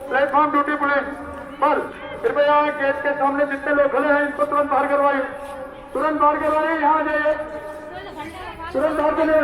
Platform duty police पर कृपया gate के सामने जितने लोग खड़े हैं इनको तुरंत बाहर करवाइए, तुरंत बाहर करवाइए। यहाँ आ जाइए, तुरंत बाहर चले।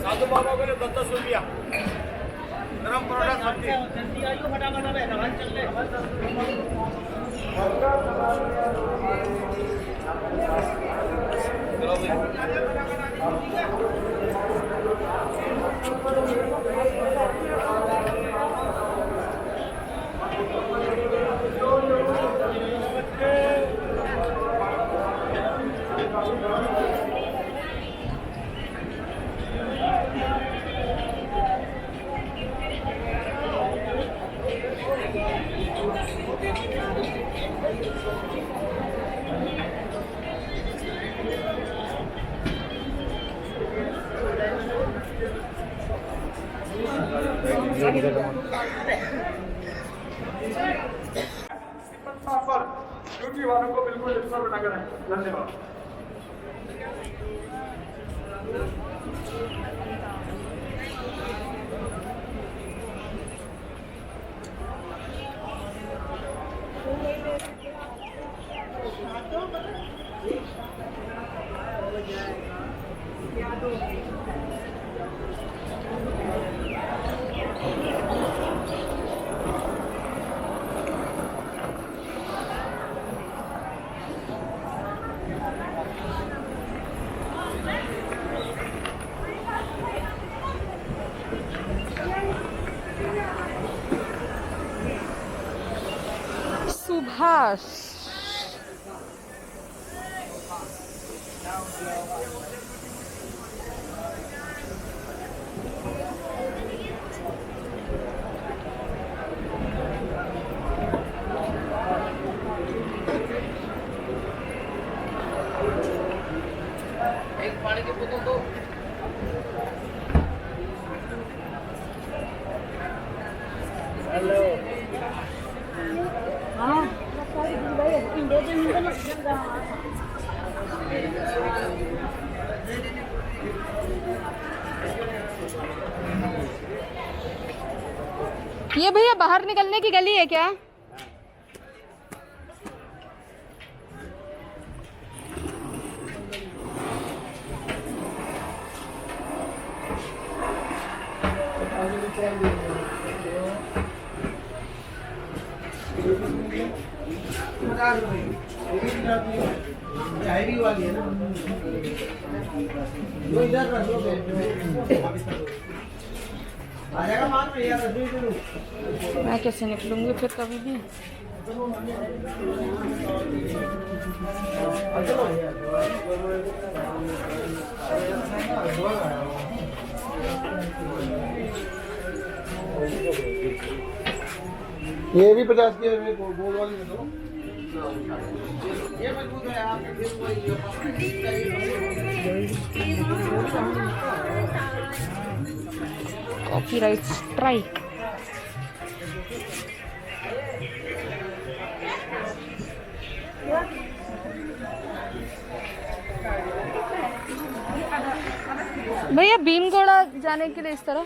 साधु बाबा को 10 रुपया गरम परोठा सब्जी पर ड्यूटी वालों को बिल्कुल डिस्टर्ब न करें। धन्यवाद। सुभाष एक पानी की बोतल दो। हेलो हाँ ये भैया बाहर निकलने की गली है क्या? वाली है ना, वो इधर रख लो, आ जाएगा मान में यार। मैं कैसे निकलूंगी फिर कभी भी? ये भी 50 की है, गोल वाली में दो। ये मजबूत है आपके कॉपीराइट स्ट्राइक। भैया भीमगोड़ा जाने के लिए इस तरह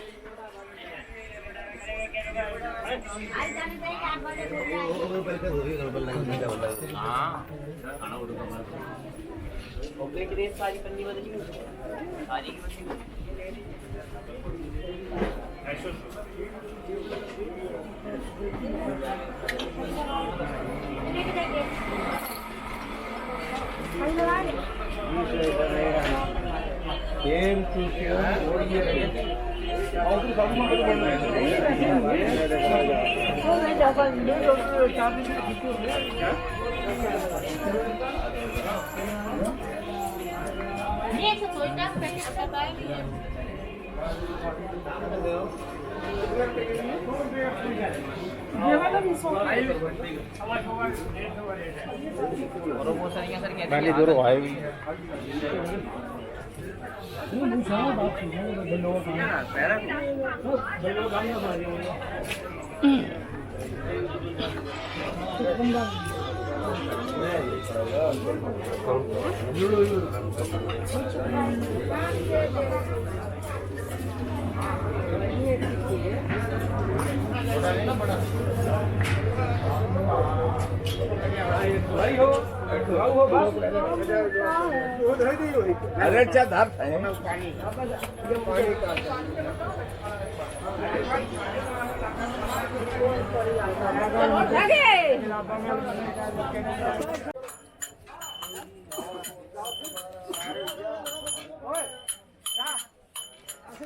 अरे अच्छा धार है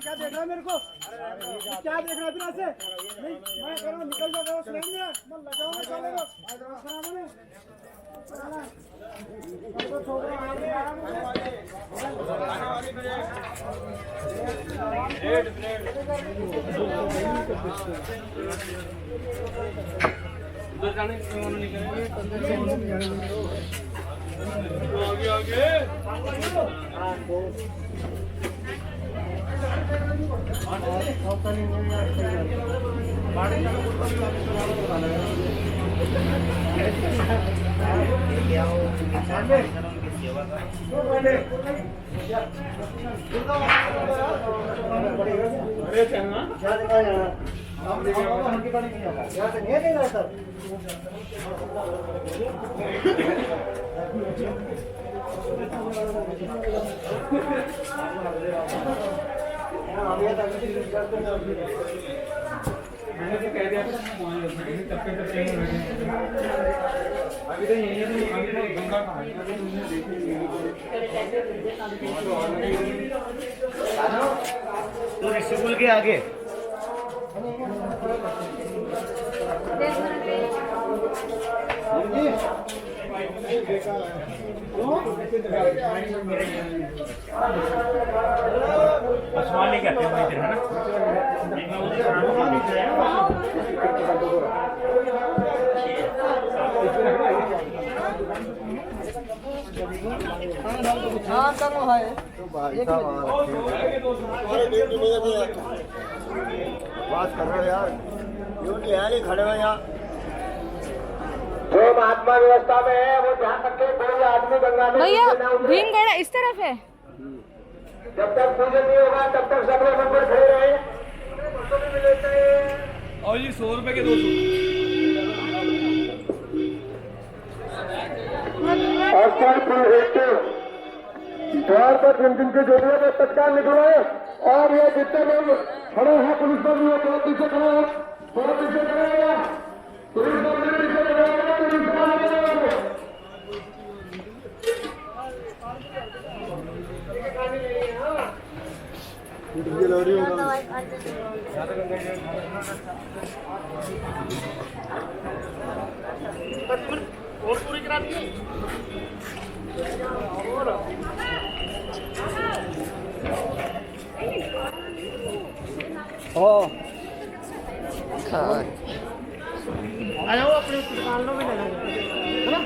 क्या देख रहा है मेरे को? क्या देख रहा है इतना से? नहीं, मैं कह रहा हूँ निकल जाओ स्लैब में, मैं लगाऊंगा साले को। उधर जाने आगे आगे मैंने तो कह दिया था अभी तो यही है गंगा का तो ऋषिकुल के आगे आसमान नहीं कहते हैं इधर है हाँ कम है बात कर रहे हो यार क्यों नहीं है नहीं खड़े हो यहाँ जो महात्मा व्यवस्था में है वो ध्यान रखे कोई आदमी गंगा में भैया भीमगढ़ इस तरफ है। जब तक पूजन नहीं होगा तब तक सब लोग ऊपर खड़े रहे और ये 100 रुपए के 200 द्वार पर जिनकी जरूरत है तत्काल निकलवाए और ये जितने लोग खड़े हैं पुलिस बल में थोड़ा पीछे खड़े हैं थोड़ा पीछे खड़े हैं पुलिस बल में पीछे खड़े हैं पुलिस और पूरी करा दी आ जाओ अपने दुकानों में ले है ना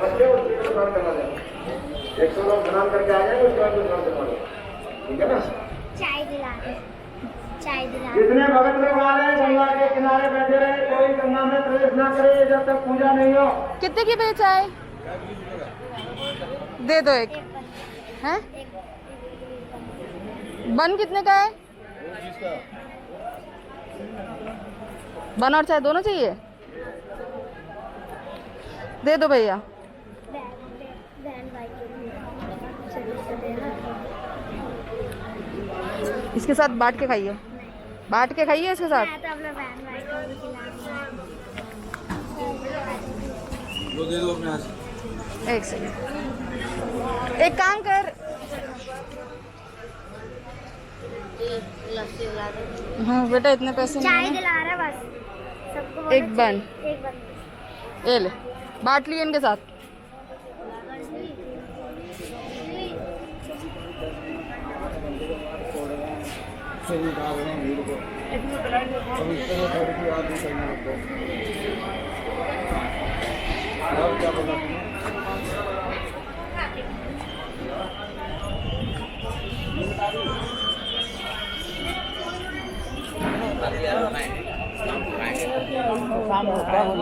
बच्चे उसके स्नान करवा जाओ, 100 लोग स्नान करके आ जाएंगे, उसके बाद स्नान करवा जाओ, ठीक है ना। चाय दिला दे, चाय दिला दे। जितने भगत लोग आ रहे हैं गंगा के किनारे बैठे रहे, कोई गंगा में प्रवेश ना करे जब तक पूजा नहीं हो। कितने की बेच आए? दे दो एक। हैं? बन कितने का है? बन और चाय दोनों चाहिए? दे दो भैया। बहन भाई के इसके साथ बांट के खाइए, बांट के खाइए इसके साथ। मैं तो अपने बहन भाई को भी खिलाऊंगा। दे दो अपने हाथ से। एक सेकंड, एक काम कर, हाँ बेटा इतने पैसे चाय नहीं है। दिला रहा बस सबको, बोलो एक बन। एक बन। ये ले, बांट लिए इनके साथ।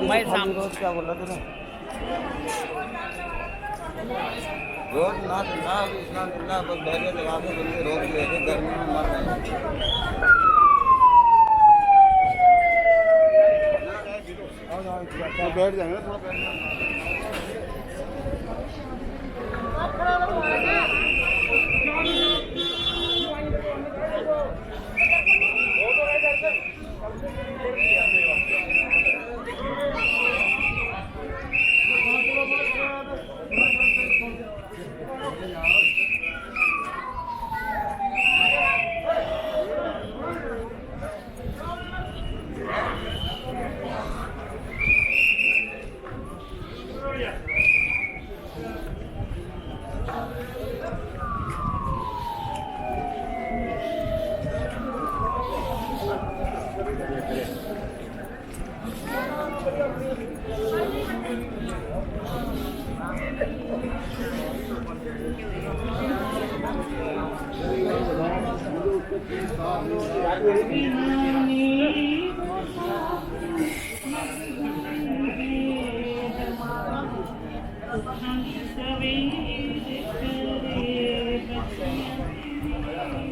मैं शाम रोज क्या बोला था रोज ना स्नान करना, बस धैर्य लगा के बोलिए रोज लेके गर्मी में मर रहे हैं। बैठ जाएंगे थोड़ा, बैठ जाएंगे।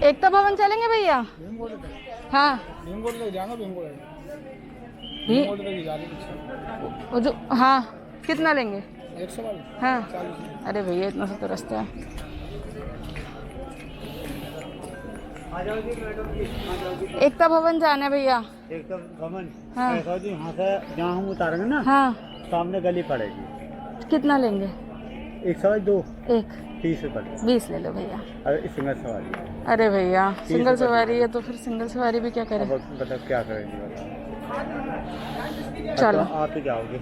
एकता भवन चलेंगे भैया? हाँ भीमगोड़ा तक जाना, भीमगोड़ा तक जाने की वो जो, हाँ कितना लेंगे? 100 वाली हाँ अरे भैया इतना सा तो रास्ता है। एकता भवन जाना है भैया। एकता भवन? हाँ ऐसा जी, यहाँ से जहाँ हम उतारेंगे ना, हाँ सामने गली पड़ेगी। कितना लेंगे? 102, एक 30 रुपये। 20 ले लो भैया। अरे सिंगल सवारी। अरे भैया सिंगल सवारी है तो फिर सिंगल सवारी भी क्या करें? अब बताओ क्या करेंगे, बताओ। चलो आप ही जाओगे।